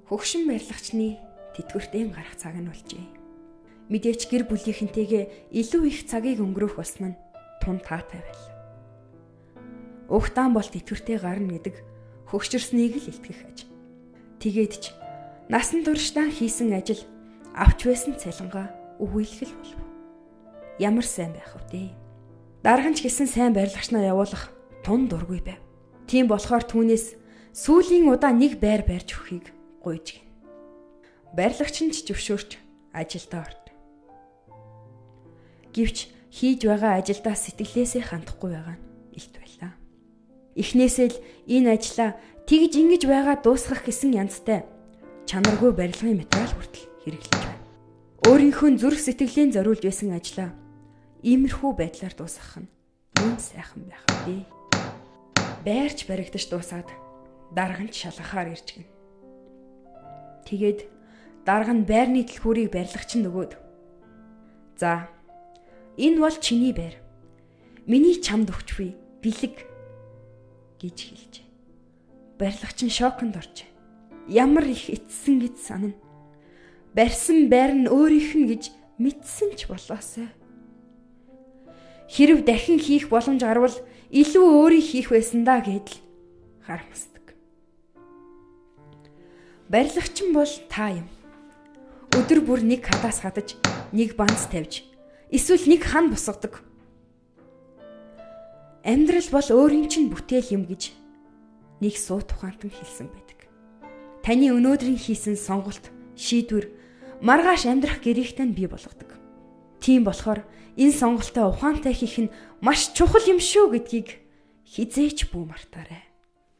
Хөгшин барилгачны тэтгэвртэн гарах цаг нь болжээ. Мэдээч гэр бүлийнхэнтэйгээ илүү их цагийг өнгөрөөх болсон нь тун таатай байл. Угтаан бол тэтгэвртээ гарна гэдэг хөгшөрснийг л илтгэх аж. Тэгээд ч насан туршдаа хийсэн ажил авч байсан цалингаа өгүүлэх болов. Ямар сайн байх вэ? Дархан ч гэсэн сайн барилгачнаа явуулах тун дургүй байв. Тийм болохоор түүнээс сүүлийн удаа нэг байр барьж өгөхийг гуйж гин. Барилгач нь ч зөвшөөрч ажилдаа орд. Гэвч хийж байгаа ажилдаа сэтгэлээсээ хандахгүй байгаа нь илт байлаа. Эхнээсээ л энэ ажлаа тэгж ингэж байгаа дуусгах гэсэн янзтай чанаргүй барилгын материал хүртэл хэрэглэж байна. Өөрийнхөө зүрх сэтгэлийн зориулж байсан ажлаа иймэрхүү байдлаар дуусгах нь юун сайхан байх вэ? Байрч баригдаж дуусаад дарга нь шалгахаар ирж гин. Тэгээд дарга нь байрны дэлгүүрийг барилгач нь өгөөд "За, энэ бол чиний байр. Миний чамд өгчвээ. Бэлэг" гэж хэлжээ. Барилгач нь шоконд оржээ. Ямар их эцсэн гэж санана. Барьсан байр нь өөрийнх нь гэж мэдсэн ч болоосай. Хэрв дахин хийх боломж гарвал илүү өөрийг хийх байсан даа гэдэл харамсдаг. Барилгачин бол та юм. Өдөр бүр нэг хадаас хадаж, нэг банц тавьж, эсвэл нэг хан босгодог. Амьдрал бол өөрийн чинь бүтээл юм гэж нэг суу тухаантан хэлсэн байдаг. Таны өнөөдрийн хийсэн сонголт, шийдвэр маргааш амьдрах гэрээхтэй нь бий болгодог. Тийм болохоор энэ сонголтоо ухаантай хийх нь маш чухал юм шүү гэдгийг хизээч бүү мартаарай.